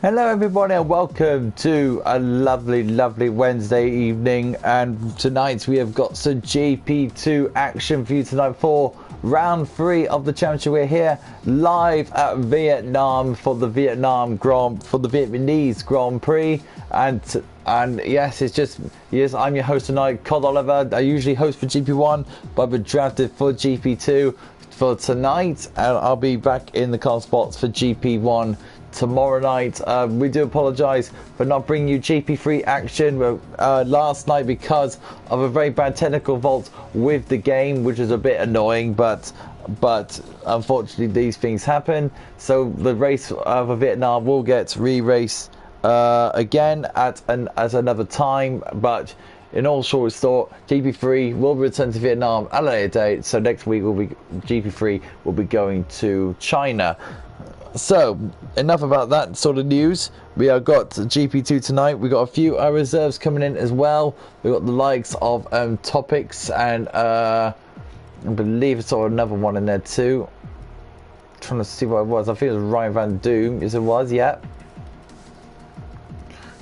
Hello everybody and welcome to a lovely Wednesday evening, and tonight we have got some GP2 action for you tonight for round 3 of the championship. We're here live at Vietnam for the Vietnamese Grand Prix, and yes, I'm your host tonight, Cod Oliver. I usually host for GP1, but I've been drafted for GP2 for tonight, and I'll be back in the car spots for GP1 tomorrow night. We do apologise for not bringing you GP3 action last night because of a very bad technical fault with the game, which is a bit annoying, but unfortunately these things happen. So the race for Vietnam will get re-raced again at another time, but in all short thought, GP3 will return to Vietnam at a later date. So next week GP3 will be going to China. So enough about that sort of news. We have got GP2 tonight. We got a few reserves coming in as well. We got the likes of Topics and I believe it's another one in there too. Trying to see what it was. I think it was Ryan Van Doom. Yes, it was. Yeah.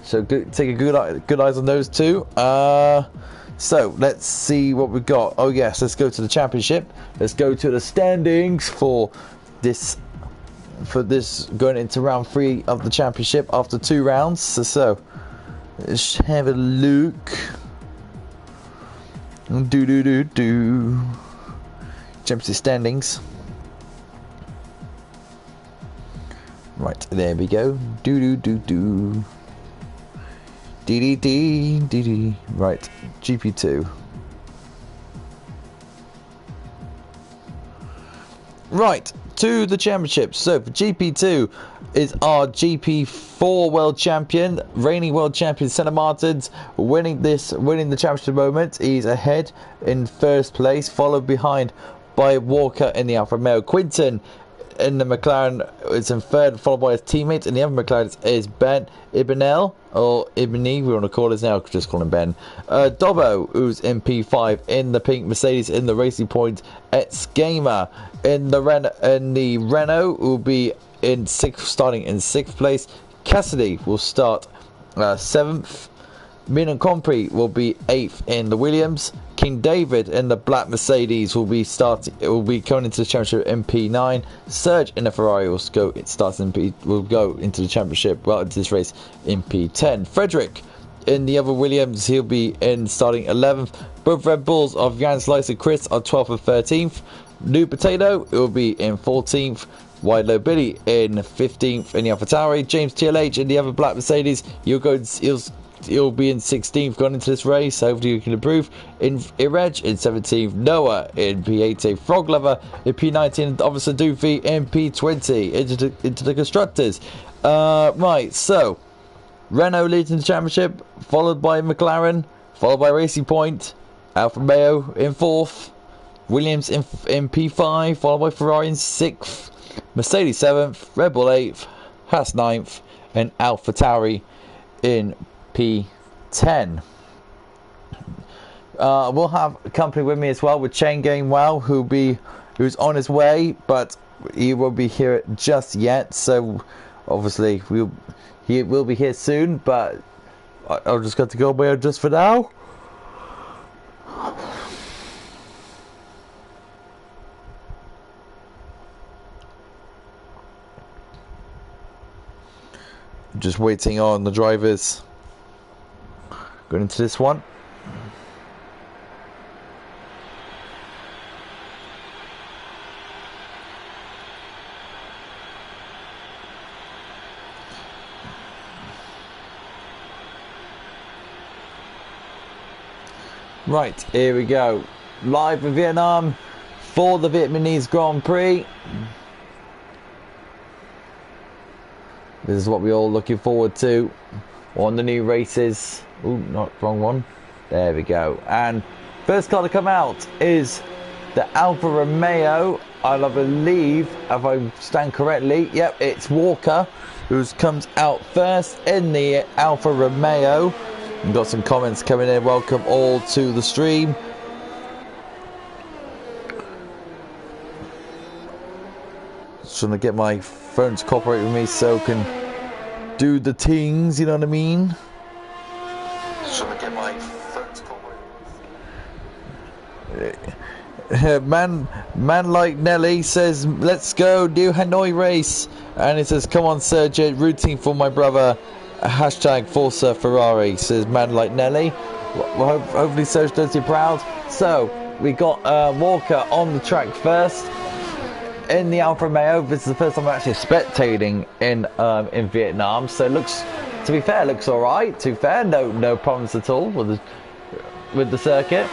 So take a good eyes on those two. So let's see what we got. Oh yes, let's go to the championship. Let's go to the standings for this going into round 3 of the championship after 2 rounds. So let's have a look. Championship standings. Right, there we go. Right, GP2. Right, to the championship. So for GP2 is our GP4 world champion, reigning world champion Senna Martins, winning the championship moment. He's ahead in first place, followed behind by Walker in the Alfa Romeo. Quinton in the McLaren is in third, followed by his teammate. And the other McLaren is Ben Ibanel, or Ibni, we want to call his now, just call him Ben. Dobbo, who's in P5 in the pink Mercedes in the Racing Point X Gamer. In the Renault, will be starting in 6th place. Cassidy will start 7th. Milan Compri will be 8th in the Williams. King David in the black Mercedes will be going into the championship in P9. Serge in the Ferrari will go into the championship, into this race in P10. Frederick in the other Williams, he'll be starting 11th. Both Red Bulls of Jan Slice and Chris are 12th and 13th. New Potato will be in 14th. Wide Low Billy in 15th in the AlphaTauri. James TLH in the other black Mercedes, he'll be in 16th going into this race. Hopefully you can improve. In Ireg in 17th. Noah in P18. Frog Lover in P19. Officer Doofy in P20. Into the constructors. Right, so Renault leads in the championship, followed by McLaren, followed by Racing Point. Alfa Romeo in 4th. Williams in P5, followed by Ferrari in 6th. Mercedes 7th. Red Bull 8th. Haas 9th. And AlphaTauri in P10. We'll have company with me as well with Chain Game Wow, who's on his way, but he won't be here just yet. So obviously he will be here soon, but I've just got to go away just for now. Just waiting on the drivers going into this one. Right, here we go. Live in Vietnam for the Vietnamese Grand Prix. This is what we're all looking forward to on the new races. Ooh, not wrong one. There we go. And first car to come out is the Alfa Romeo. I believe, if I stand correctly, yep, it's Walker who comes out first in the Alfa Romeo. We've got some comments coming in. Welcome all to the stream. Just trying to get my phone to cooperate with me so can do the things, you know what I mean? Should I get my phones call? Man like Nelly says, let's go, new Hanoi race. And it says, come on Sergio, rooting for my brother. Hashtag Forza Ferrari, says man like Nelly. Well, hopefully Sergio does you proud. So, we got Walker on the track first. In the Alfa Romeo, this is the first time I'm actually spectating in Vietnam. So it looks, to be fair, looks alright. To be fair, no problems at all with the circuit.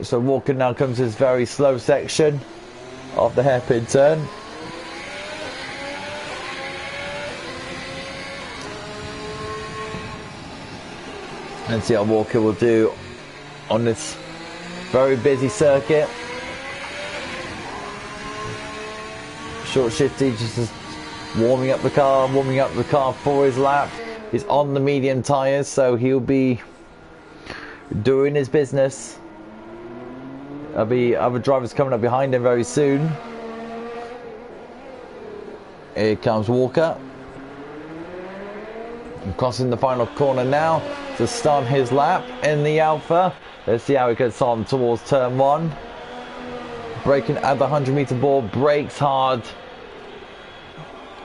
So Walker now comes to this very slow section of the hairpin turn. And see how Walker will do on this very busy circuit. Short shifty, just warming up the car for his lap. He's on the medium tyres, so he'll be doing his business. There'll be other drivers coming up behind him very soon. Here comes Walker. Crossing the final corner now to start his lap in the Alpha. Let's see how he gets on towards turn 1. Braking at the 100-meter board, brakes hard.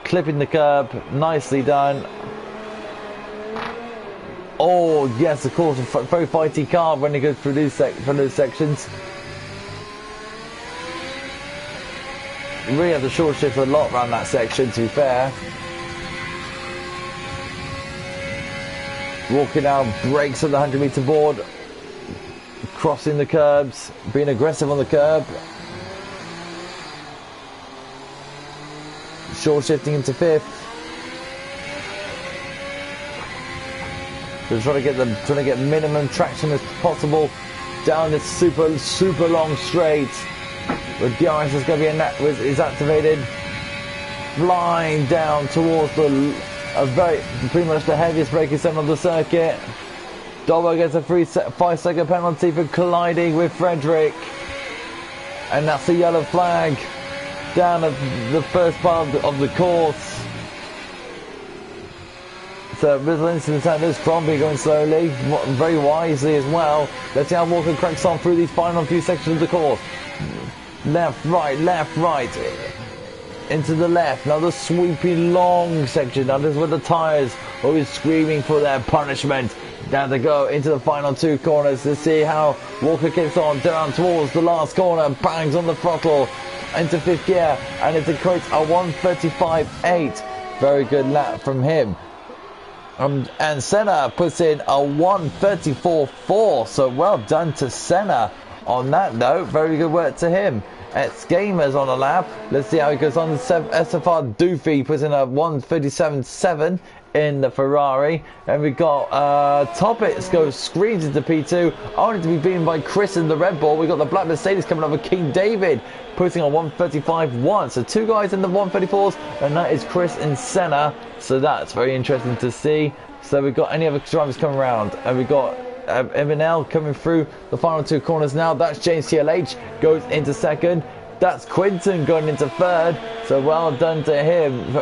Clipping the curb, nicely done. Oh yes, of course, a very fighty car when he goes through those sections. Really have to short shift a lot around that section, to be fair. Walking out, brakes at the 100-meter board, crossing the curbs, being aggressive on the curb. Short shifting into 5th. So trying to get minimum traction as possible down this super long straight. With DRS is going to be is activated, flying down towards pretty much the heaviest braking segment of the circuit. Dobbo gets a 5-second penalty for colliding with Frederick, and that's a yellow flag down at the first part of the course. So resilience in the centers, Crombie going slowly, very wisely as well. Let's see how Walker cracks on through these final few sections of the course. Left, right, into the left. Now the sweeping long section. Now this is where the tyres are always screaming for their punishment. Now they go into the final 2 corners to see how Walker kicks on down towards the last corner, bangs on the throttle into 5th gear, and it equates a 1:35.8. Very good lap from him. And Senna puts in a 1:34.4. So well done to Senna on that note. Very good work to him. It's Gamers on a lap. Let's see how he goes on. SFR Doofy puts in a 1:37.7 in the Ferrari. And we got Toppets goes screams into P2, only to be beaten by Chris in the Red Bull. We got the Black Mercedes coming up with King David putting on 1:35.1. So 2 guys in the 1:34s, and that is Chris and Senna. So that's very interesting to see. So we've got any other drivers coming around, and we've got Evanel coming through the final 2 corners now. That's James TLH goes into 2nd. That's Quinton going into 3rd. So well done to him.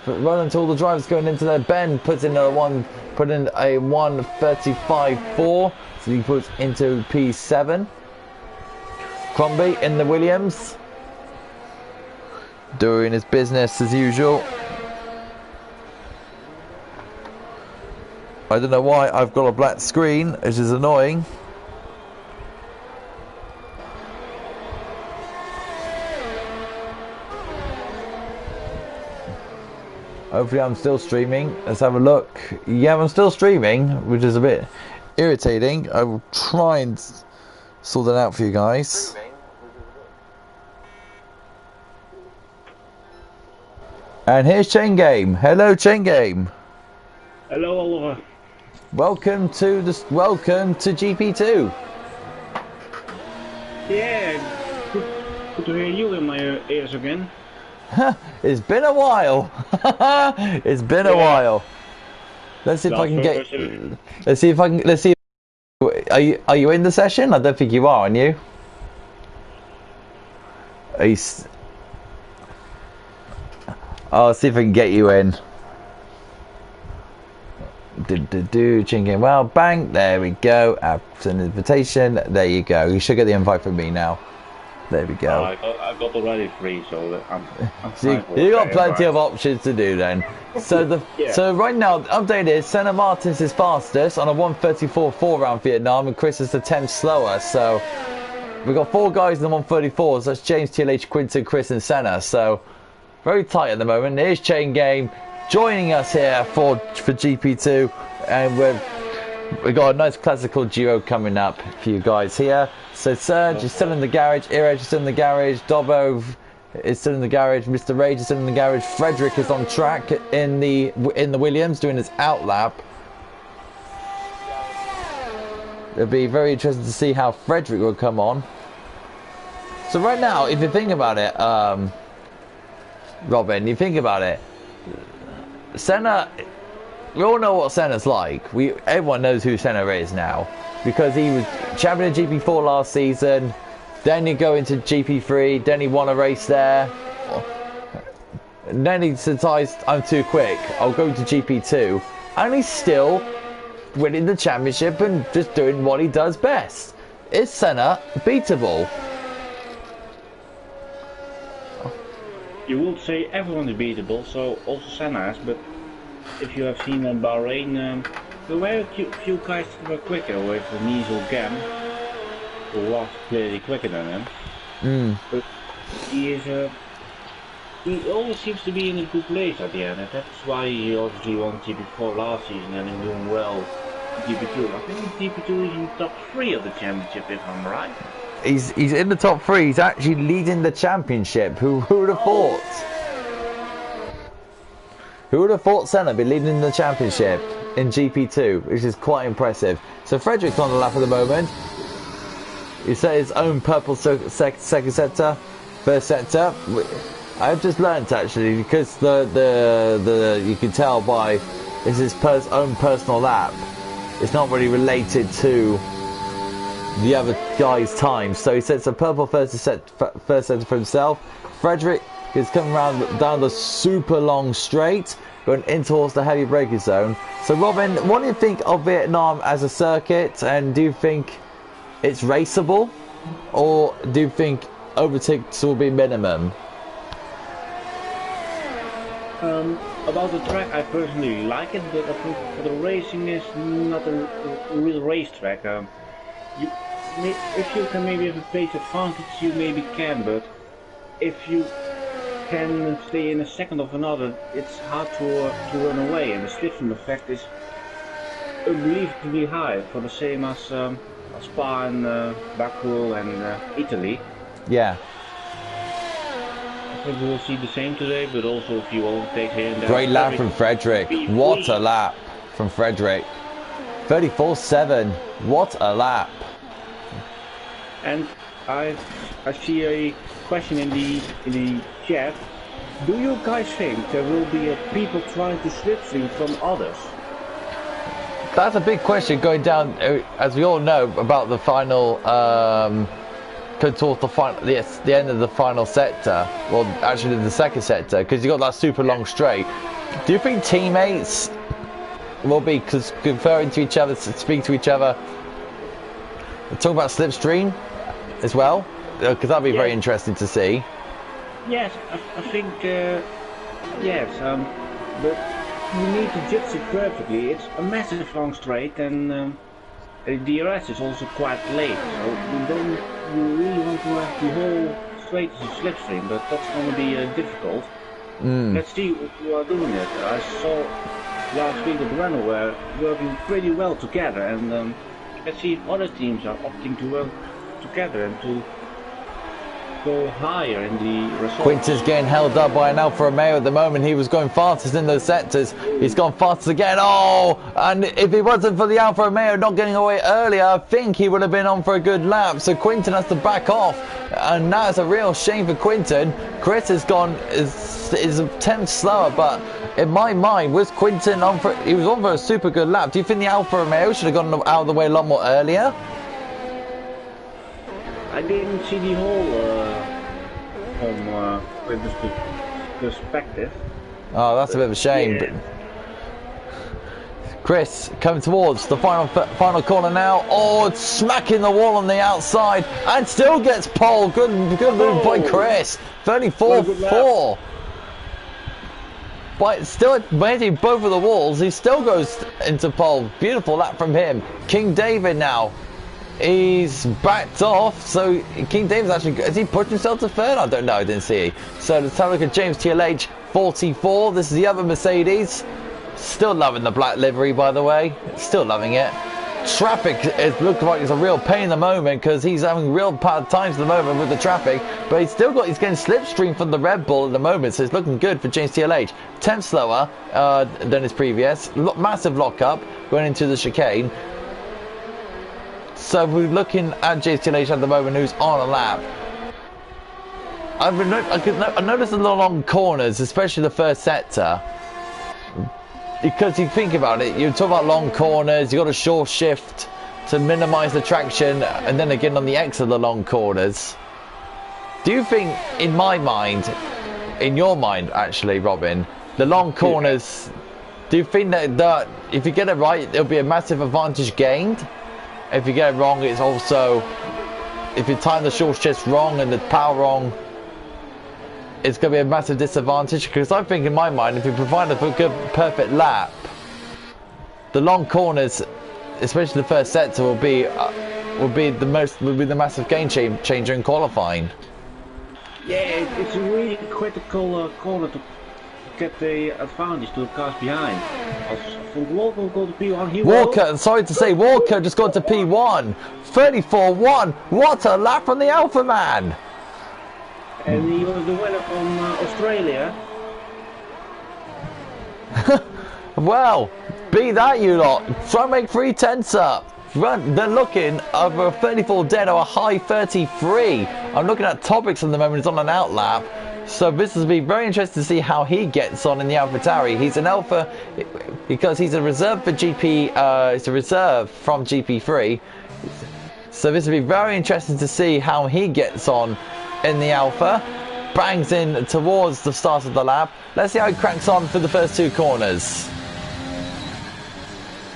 Running to all the drivers going into there. Ben puts in a 1:35.4. So he puts into P7. Crombie in the Williams, doing his business as usual. I don't know why I've got a black screen, which is annoying. Hopefully I'm still streaming. Let's have a look. Yeah, I'm still streaming, which is a bit irritating. I will try and sort that out for you guys. And here's Chain Game. Hello, Chain Game. Hello, Oliver. Welcome to GP2. Yeah, good to hear you in my ears again. It's been a while. It's been a while. Let's see if I can get. Let's see. Are you in the session? I don't think you are you? I'll see if I can get you in. Chinking. Well, bang. There we go. After an invitation. There you go. You should get the invite from me now. There we go. I got already free, so I'm So fine for you got it, plenty right? of options to do then. So Yeah. so right now the update is Senna Martins is fastest on a 1:34.4 around Vietnam, and Chris is the 10th slower. So we've got 4 guys in the 1:34s. That's James, TLH, Quinton, Chris, and Senna. So very tight at the moment. Here's Chain Game joining us here for GP2, and we've got a nice classical duo coming up for you guys here. So Serge is still in the garage, Iraj is still in the garage, Dobbo is still in the garage, Mr. Rage is still in the garage, Frederick is on track in the Williams doing his out lap. It'll be very interesting to see how Frederick will come on. So right now, if you think about it, Robin, you think about it, Senna, we all know what Senna's like. Everyone knows who Senna is now, because he was champion of GP4 last season, then you go into GP3, then he won a race there, and then he decides, I'm too quick, I'll go to GP2, and he's still winning the championship and just doing what he does best. Is Senna beatable? You would say everyone is beatable, so also Senna is, but if you have seen Bahrain, there were a few guys that were quicker with Niesel Gam, who was clearly quicker than him. But he always seems to be in a good place at the end, and that's why he obviously won GP4 last season and is doing well in GP2. I think GP2 is in the top 3 of the championship, if I'm right. He's in the top 3. He's actually leading the championship. Who would have thought? Who would have thought Senna would be leading the championship in GP2, which is quite impressive. So Frederick's on the lap at the moment. He set his own purple second sector, first sector. I've just learnt actually, because the you can tell by it's his own personal lap. It's not really related to the other guy's time. So he sets a purple first sector for himself. Frederick is coming around down the super long straight, going in towards the heavy braking zone. So Robin, what do you think of Vietnam as a circuit, and do you think it's raceable, or do you think overtakes will be minimum? About the track, I personally like it, but I think for the racing is not a real racetrack. If you can maybe have a pace advantage, you maybe can, but if you can stay in a second of another, it's hard to run away, and the slipstream effect is unbelievably high, for the same as Spa and Baku and Italy. Yeah. I think we will see the same today, but also a few overtakes here and there. Great lap from Frederick. What a lap from Frederick. 34.7. What a lap. And I see a question in the chat. Do you guys think there will be people trying to slipstream from others? That's a big question going down, as we all know, about the final, towards the end of the final sector. Well, actually the second sector, because you got that super long straight. Do you think teammates will be conferring to each other, speak to each other, talk about slipstream as well? Because that'd be very interesting to see. Yes, I think yes, but you need to judge it perfectly. It's a massive long straight, and the DRS is also quite late, so you really want to have the whole straight as a slipstream, but that's going to be difficult. Let's see who are doing it. I saw last week that Renault were working pretty well together, and let's see if other teams are opting to work together and to go higher in the results. Quinton's getting held up by an Alfa Romeo at the moment. He was going fastest in those sectors. He's gone fastest again. Oh, and if it wasn't for the Alfa Romeo not getting away earlier, I think he would have been on for a good lap. So Quinton has to back off, and that's a real shame for Quinton. Chris has gone is a tenth slower, but in my mind, was Quinton on for? He was on for a super good lap. Do you think the Alfa Romeo should have gone out of the way a lot more earlier? I didn't see the whole from witness perspective. Oh, that's a bit of a shame. Yeah. But Chris coming towards the final corner now. Oh, it's smacking the wall on the outside and still gets pole. Good move by Chris. 34-4. But still hitting both of the walls. He still goes into pole. Beautiful lap from him. King David now. He's backed off. So King David's actually, has he pushed himself to third? I don't know. I didn't see. So let's have a look at James TLH 44. This is the other Mercedes. Still loving the black livery, by the way. Still loving it. Traffic, it looks like it's a real pain in the moment because he's having real bad times at the moment with the traffic. But he's getting slipstream from the Red Bull at the moment, so it's looking good for James TLH. 10 slower than his previous. Massive lockup going into the chicane. So we're looking at James TLH at the moment, who's on a lap. I noticed the long corners, especially the first sector. Because you think about it, you talk about long corners, you've got a short shift to minimise the traction, and then again on the X of the long corners. Do you think, in my mind, in your mind actually, Robin, the long corners, do you think that if you get it right, there'll be a massive advantage gained? If you get it wrong, it's also, if you time the short shifts wrong and the power wrong, it's going to be a massive disadvantage. Because I think in my mind, if you provide a good perfect lap, the long corners, especially the first sector, will be the massive game changer in qualifying. Yeah, it's a really critical corner to get the advantage to the cars behind. I think Walker will go to P1. Walker, sorry to say, Walker just got to P1. 34-1. What a lap from the Alpha Man. And he was the winner from Australia. Well, be that you lot. Try and make 3 tenths up. They're looking over a 34 dead or a high 33. I'm looking at Topics at the moment. He's on an out lap. So this will be very interesting to see how he gets on in the AlphaTauri. He's an Alpha because he's a reserve for GP. He's a reserve from GP3. So this will be very interesting to see how he gets on in the Alpha. Bangs in towards the start of the lap. Let's see how he cracks on for the first 2 corners.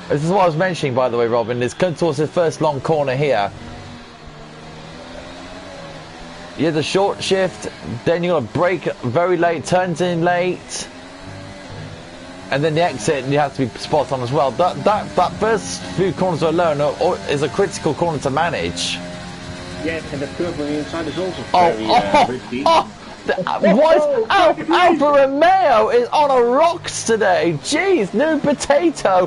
This is what I was mentioning, by the way, Robin. It's coming towards his first long corner here. You have the short shift, then you got to brake very late, turns in late, and then the exit you have to be spot on as well. That first few corners alone is a critical corner to manage. Yes, and the curve on the inside is also very risky. Alfa Romeo is on a rocks today. Jeez, new potato.